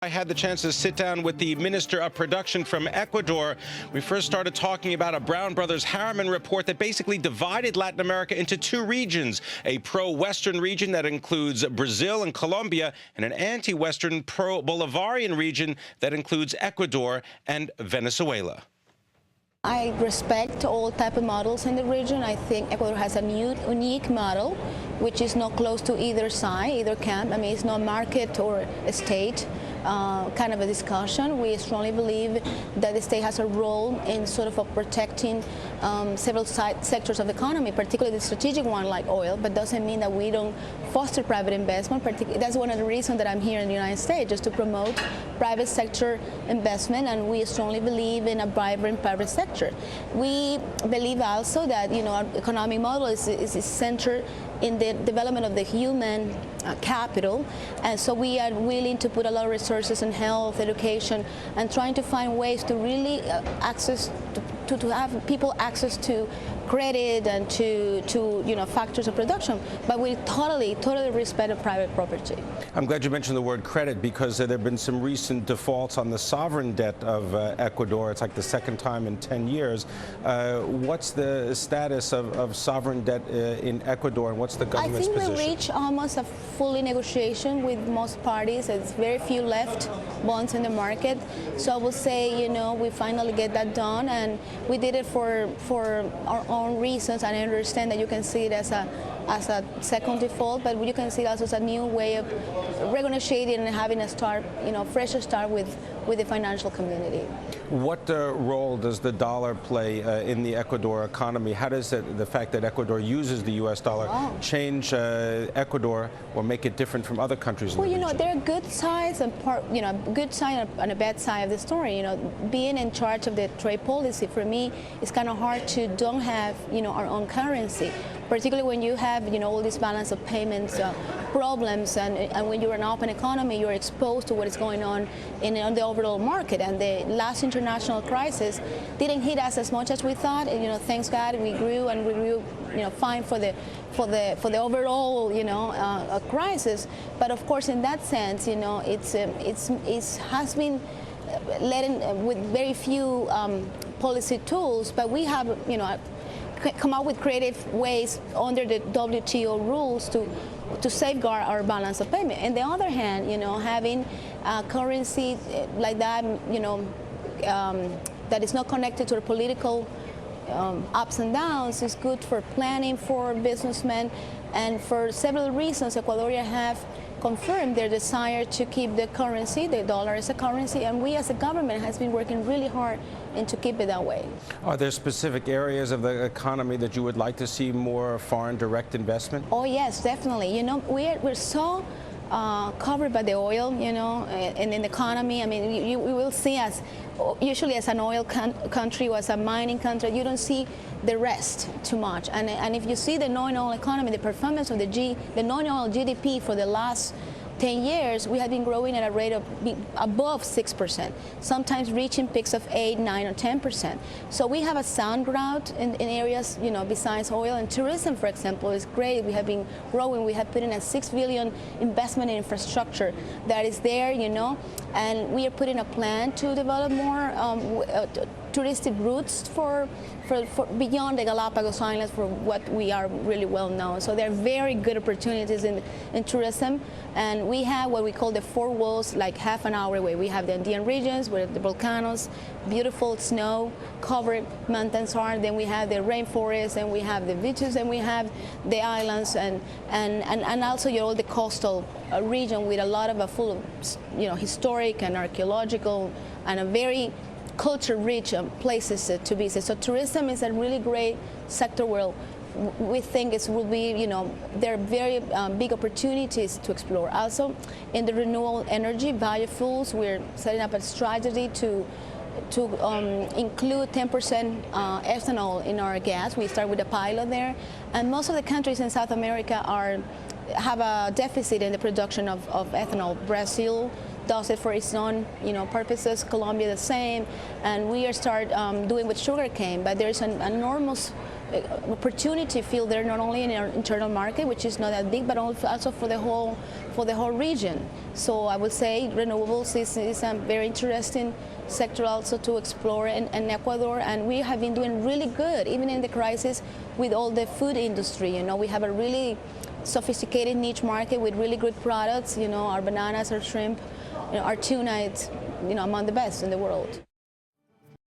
I had the chance to sit down with the Minister of Production from Ecuador. We first started talking about a Brown Brothers Harriman report that basically divided Latin America into two regions, a pro-Western region that includes Brazil and Colombia, and an anti-Western pro-Bolivarian region that includes Ecuador and Venezuela. I respect all type of models in the region. I think Ecuador has a unique model, which is not close to either side, either camp. I mean, it's not market or state kind of a discussion. We strongly believe that the state has a role in sort of protecting several sectors of the economy, particularly the strategic one like oil, but doesn't mean that we don't foster private investment. That's one of the reasons that I'm here in the United States, just to promote private sector investment, and we strongly believe in a vibrant private sector. We believe also that, you know, our economic model is centered in the development of the human capital, and so we are willing to put a lot of resources in health, education, and trying to find ways to really to have people access to credit and to you know, factors of production, but we totally respect private property. I'm glad you mentioned the word credit, because there have been some recent defaults on the sovereign debt of Ecuador. It's like the second time in 10 years. What's the status of sovereign debt in Ecuador, and what's the government's position? I think we reached almost a fully negotiation with most parties. There's very few left bonds in the market. So I would say, you know, we finally get that done, and we did it for our own reasons, and I understand that you can see it as a second default, but you can see it also as a new way of renegotiating and having a start, you know, fresh start with the financial community. What role does the dollar play in the Ecuador economy? How does the fact that Ecuador uses the U.S. dollar change Ecuador or make it different from other countries in the region? Well, you know, there are good sides and a good side and a bad side of the story. You know, being in charge of the trade policy, for me, it's kind of hard to don't have, you know, our own currency, particularly when you have, you know, all this balance of payments problems, and when you're an open economy, you're exposed to what is going on in the overall market. And the last international crisis didn't hit us as much as we thought. And, you know, thanks God, we grew, and we grew, you know, fine for the overall, you know, crisis. But of course, in that sense, you know, it has been led in with very few policy tools, but we have, you know, come up with creative ways under the WTO rules to safeguard our balance of payment. On the other hand, you know, having a currency like that, you know, that is not connected to the political ups and downs is good for planning for businessmen, and for several reasons, Ecuadorians have confirmed their desire to keep the currency, the dollar as a currency, and we as a government has been working really hard to keep it that way. Are there specific areas of the economy that you would like to see more foreign direct investment? Oh yes, definitely. You know, we're so covered by the oil, you know, and in the economy. I mean, you will see us usually as an oil country or as a mining country. You don't see the rest too much. And if you see the non-oil economy, the performance of the non-oil GDP for the last 10 years, we have been growing at a rate of above 6%, sometimes reaching peaks of 8, 9, or 10%. So we have a sound route in areas, you know, besides oil. And tourism, for example, is great. We have been growing. We have put in a $6 billion investment in infrastructure that is there, you know, and we are putting a plan to develop more touristic routes for beyond the Galapagos Islands, for what we are really well known. So there are very good opportunities in tourism, and we have what we call the four walls, like half an hour away. We have the Andean regions where the volcanoes, beautiful snow-covered mountains are. Then we have the rainforest, and we have the beaches, and we have the islands, and also, you know, the coastal region with a lot of full of, you know, historic and archaeological and a very culture-rich places to visit. So tourism is a really great sector where we think it will be, you know, there are very big opportunities to explore. Also, in the renewable energy, biofuels, we're setting up a strategy to include 10% ethanol in our gas. We start with a pilot there, and most of the countries in South America have a deficit in the production of ethanol. Brazil does it for its own, you know, purposes. Colombia the same, and we are doing with sugarcane. But there's an enormous opportunity field there, not only in our internal market, which is not that big, but also for the whole region. So I would say renewables is a very interesting sector also to explore in Ecuador, and we have been doing really good, even in the crisis, with all the food industry. You know, we have a really sophisticated niche market with really good products. You know, our bananas, our shrimp, you know, our tuna, it's, you know, among the best in the world.